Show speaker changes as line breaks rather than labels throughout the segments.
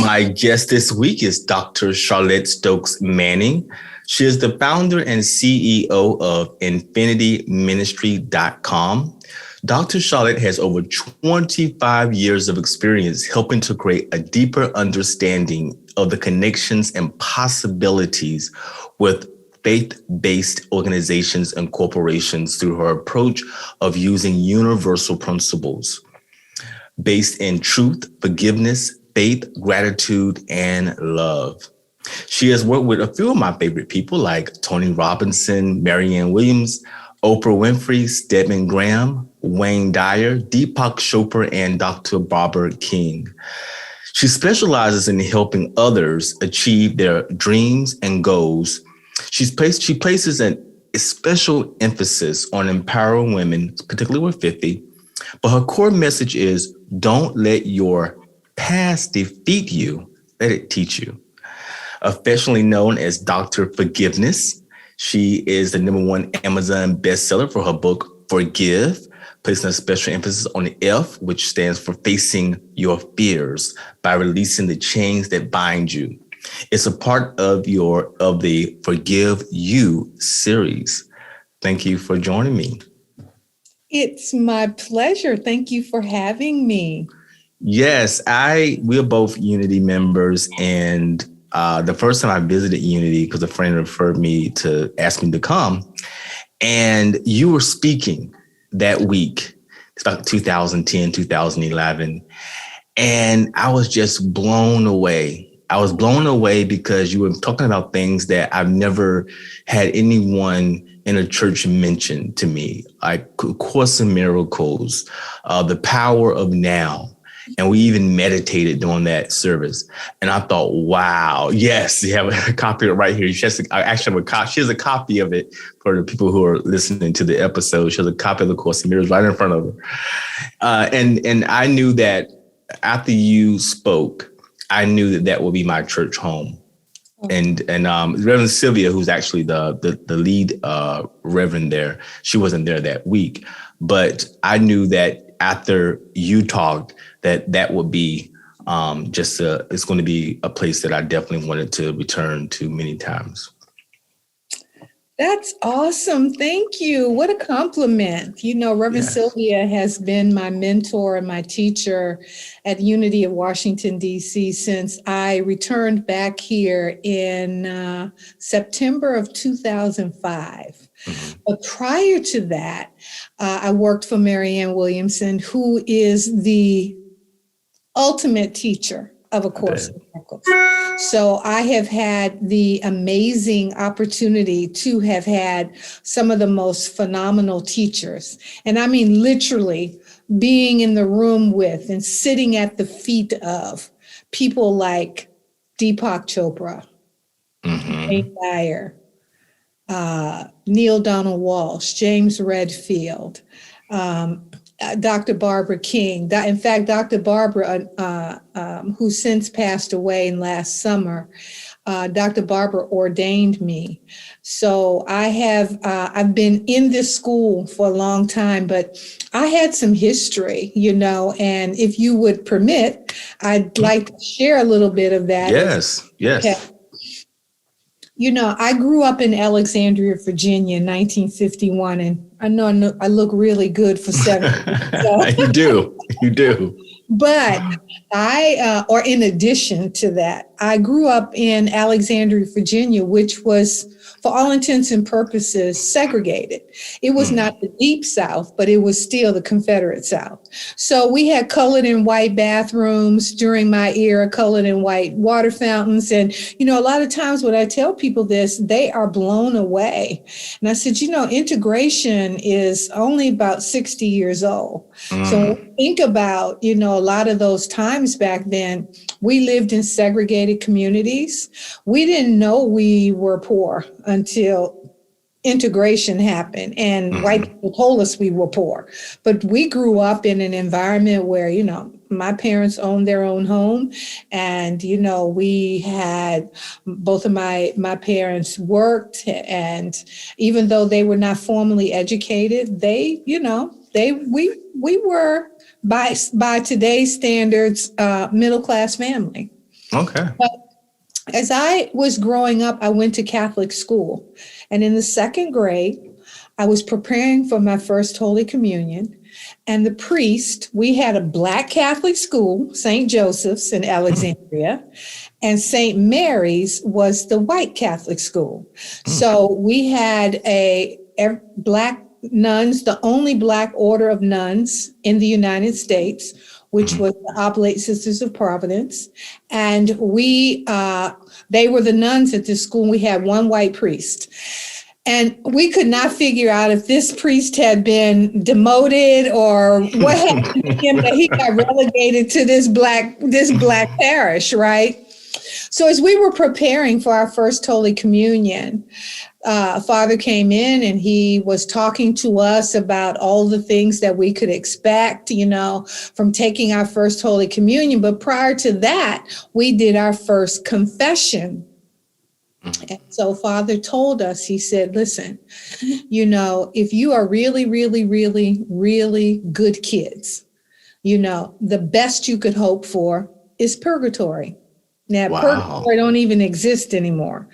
My guest this week is Dr. Charlette Stokes Manning. She is the founder and CEO of infinityministry.com. Dr. Charlette has over 25 years of experience helping to create a deeper understanding of the connections and possibilities with faith-based organizations and corporations through her approach of using universal principles based in truth, forgiveness, faith, gratitude, and love. She has worked with a few of my favorite people like Tony Robinson, Marianne Williams, Oprah Winfrey, Stedman Graham, Wayne Dyer, Deepak Chopra, and Dr. Barbara King. She specializes in helping others achieve their dreams and goals. She places a special emphasis on empowering women, particularly with 50, but her core message is don't let your past defeat you, let it teach you. Affectionately known as Dr. Forgiveness, she is the #1 Amazon bestseller for her book, Forgive, placing a special emphasis on the F, which stands for facing your fears by releasing the chains that bind you. It's a part of the Forgive You series. Thank you for joining me.
It's my pleasure. Thank you for having me.
Yes, we are both Unity members, and the first time I visited Unity, because a friend referred me to ask me to come, and you were speaking that week. It's about 2010, 2011, and I was just blown away. I was blown away because you were talking about things that I've never had anyone in a church mention to me, like Course in Miracles, the power of now. And we even meditated during that service. And I thought, wow, yes, you have a copy of it right here. She has a copy of it for the people who are listening to the episode. She has a copy of the Course in Miracles right in front of her. And I knew that after you spoke, I knew that would be my church home. And Reverend Sylvia, who's actually the lead reverend there, she wasn't there that week. But I knew that after you talked, that would be it's going to be a place that I definitely wanted to return to many times.
That's awesome. Thank you. What a compliment. Reverend Sylvia has been my mentor and my teacher at Unity of Washington, D.C. since I returned back here in September of 2005. Mm-hmm. But prior to that, I worked for Marianne Williamson, who is the ultimate teacher of A Course in Miracles. So I have had the amazing opportunity to have had some of the most phenomenal teachers. And I mean, literally being in the room with and sitting at the feet of people like Deepak Chopra, Wayne Dyer, Neil Donald Walsh, James Redfield, Dr. Barbara King. In fact, Dr. Barbara, who since passed away last summer, Dr. Barbara ordained me. So I've been in this school for a long time, but I had some history, and if you would permit, I'd like to share a little bit of that.
Yes.
Okay. I grew up in Alexandria, Virginia in 1951, and I know I look really good for 70. So.
You do.
But in addition to that, I grew up in Alexandria, Virginia, which was, for all intents and purposes, segregated. It was not the Deep South, but it was still the Confederate South. So we had colored and white bathrooms during my era, colored and white water fountains. And, a lot of times when I tell people this, they are blown away. And I said, integration is only about 60 years old. So when we think about, a lot of those times back then, we lived in segregated communities. We didn't know we were poor until integration happened and white people told us we were poor. But we grew up in an environment where, my parents owned their own home, and, we had both of my parents worked, and even though they were not formally educated, we were by today's standards, middle-class family.
Okay.
As I was growing up, I went to Catholic school. And in the second grade, I was preparing for my first Holy Communion. And the priest, we had a Black Catholic school, St. Joseph's in Alexandria, and St. Mary's was the white Catholic school. So we had Black nuns, the only Black order of nuns in the United States, which was the Oblate Sisters of Providence. And they were the nuns at this school. We had one white priest. And we could not figure out if this priest had been demoted or what happened to him that he got relegated to this black parish, right? So as we were preparing for our first Holy Communion, Father came in and he was talking to us about all the things that we could expect, from taking our first Holy Communion. But prior to that, we did our first confession. And so Father told us, he said, listen, if you are really, really, really, really good kids, the best you could hope for is purgatory. Now, purgatory don't even exist anymore.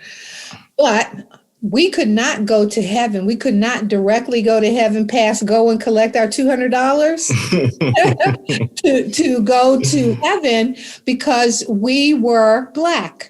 But we could not go to heaven. We could not directly go to heaven, go and collect our $200 to go to heaven because we were Black.